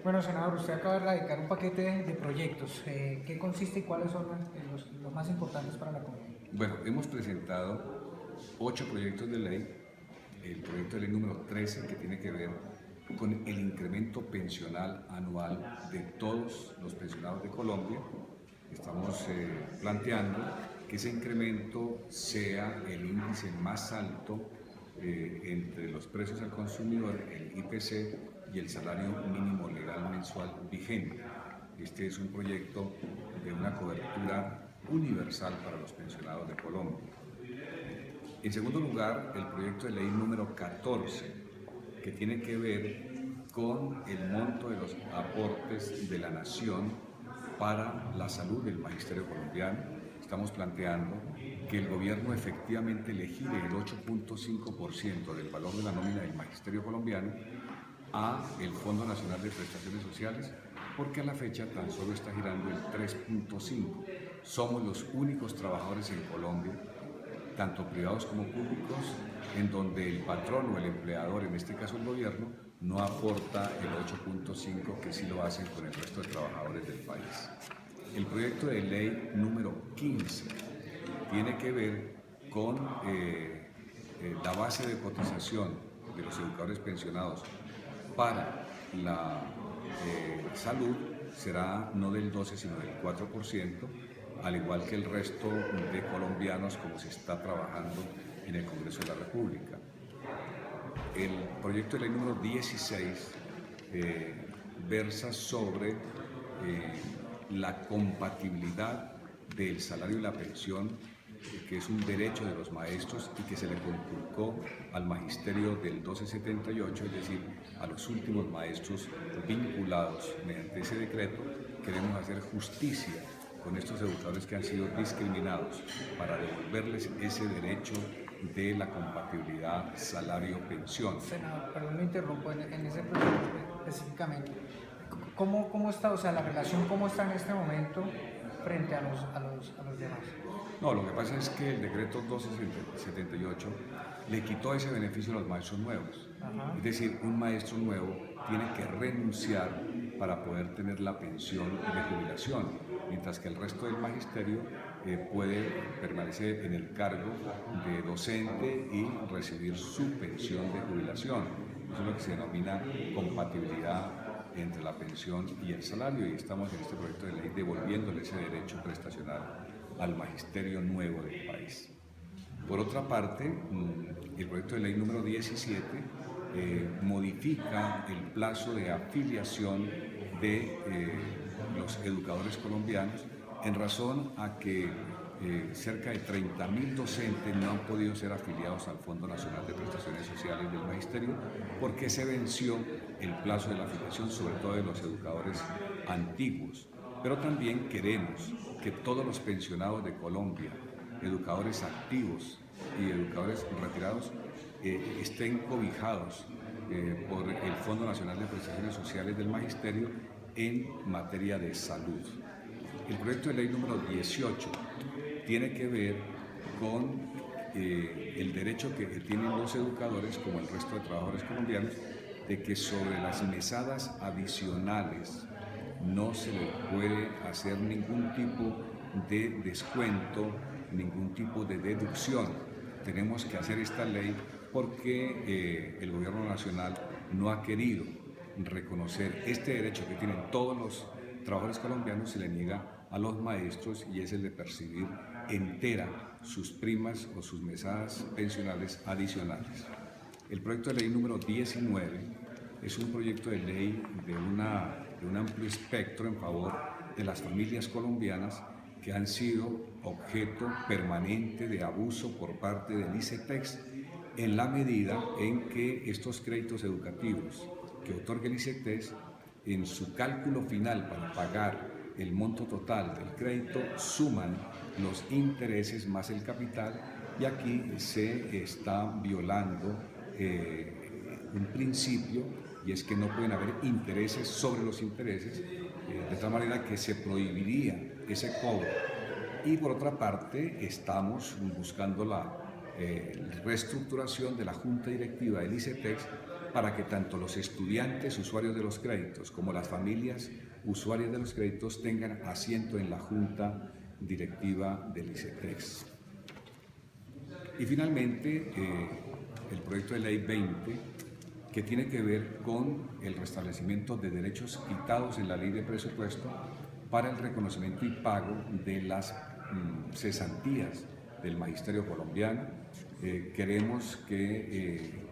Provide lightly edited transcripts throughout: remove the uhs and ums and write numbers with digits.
Bueno, senador, usted acaba de radicar un paquete de proyectos. ¿Qué consiste y cuáles son los más importantes para la comunidad? Bueno, hemos presentado 8 proyectos de ley. El proyecto de ley número 13, que tiene que ver con el incremento pensional anual de todos los pensionados de Colombia. Estamos planteando que ese incremento sea el índice más alto entre los precios al consumidor, el IPC, y el salario mínimo legal mensual vigente. Este es un proyecto de una cobertura universal para los pensionados de Colombia. En segundo lugar, el proyecto de ley número 14, que tiene que ver con el monto de los aportes de la nación para la salud del magisterio colombiano. Estamos planteando que el gobierno efectivamente le gire el 8.5% del valor de la nómina del magisterio colombiano a el Fondo Nacional de Prestaciones Sociales, porque a la fecha tan solo está girando el 3.5%. Somos los únicos trabajadores en Colombia, tanto privados como públicos, en donde el patrón o el empleador, en este caso el gobierno, no aporta el 8.5% que sí lo hacen con el resto de trabajadores del país. El proyecto de ley número 15 tiene que ver con la base de cotización de los educadores pensionados para la salud será no del 12 sino del 4%, al igual que el resto de colombianos, como se está trabajando en el Congreso de la República. El proyecto de ley número 16 versa sobre la compatibilidad del salario y la pensión, que es un derecho de los maestros y que se le conculcó al magisterio del 1278, es decir, a los últimos maestros vinculados mediante ese decreto. Queremos hacer justicia con estos educadores que han sido discriminados para devolverles ese derecho de la compatibilidad salario-pensión. Senador, perdón, me interrumpo en ese proyecto específicamente. ¿Cómo está, o sea, la relación, cómo está en este momento frente a los demás? No, lo que pasa es que el decreto 1278 le quitó ese beneficio a los maestros nuevos. Ajá. Es decir, un maestro nuevo tiene que renunciar para poder tener la pensión de jubilación, mientras que el resto del magisterio puede permanecer en el cargo de docente y recibir su pensión de jubilación. Eso es lo que se denomina compatibilidad entre la pensión y el salario, y estamos en este proyecto de ley devolviéndole ese derecho prestacional al magisterio nuevo del país. Por otra parte, el proyecto de ley número 17 modifica el plazo de afiliación de los educadores colombianos en razón a que cerca de 30.000 docentes no han podido ser afiliados al Fondo Nacional de Prestaciones Sociales del Magisterio porque se venció el plazo de la afiliación, sobre todo de los educadores antiguos. Pero también queremos que todos los pensionados de Colombia, educadores activos y educadores retirados, estén cobijados por el Fondo Nacional de Prestaciones Sociales del Magisterio en materia de salud. El proyecto de ley número 18 tiene que ver con el derecho que tienen los educadores, como el resto de trabajadores colombianos, de que sobre las mesadas adicionales no se le puede hacer ningún tipo de descuento, ningún tipo de deducción. Tenemos que hacer esta ley porque el gobierno nacional no ha querido reconocer este derecho que tienen todos los trabajadores colombianos, se le niega a los maestros, y es el de percibir entera sus primas o sus mesadas pensionales adicionales. El proyecto de ley número 19 es un proyecto de ley de un amplio espectro en favor de las familias colombianas que han sido objeto permanente de abuso por parte del ICETEX, en la medida en que estos créditos educativos que otorga el ICETEX, en su cálculo final para pagar el monto total del crédito, suman los intereses más el capital, y aquí se está violando un principio, y es que no pueden haber intereses sobre los intereses, de tal manera que se prohibiría ese cobro. Y por otra parte, estamos buscando la reestructuración de la Junta Directiva del ICETEX para que tanto los estudiantes usuarios de los créditos como las familias usuarias de los créditos tengan asiento en la junta directiva del ICETEX. Y finalmente, el proyecto de ley 20, que tiene que ver con el restablecimiento de derechos quitados en la ley de presupuesto para el reconocimiento y pago de las cesantías del magisterio colombiano. Queremos que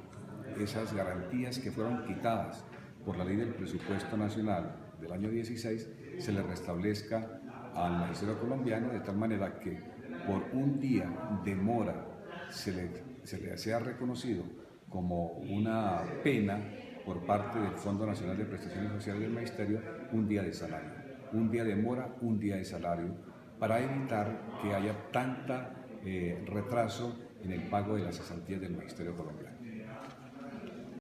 esas garantías que fueron quitadas por la ley del presupuesto nacional del año 16 se le restablezca al magisterio colombiano, de tal manera que por un día de mora se le sea reconocido como una pena por parte del Fondo Nacional de Prestaciones Sociales del Magisterio un día de salario, un día de mora, un día de salario, para evitar que haya tanta retraso en el pago de las cesantías del magisterio colombiano.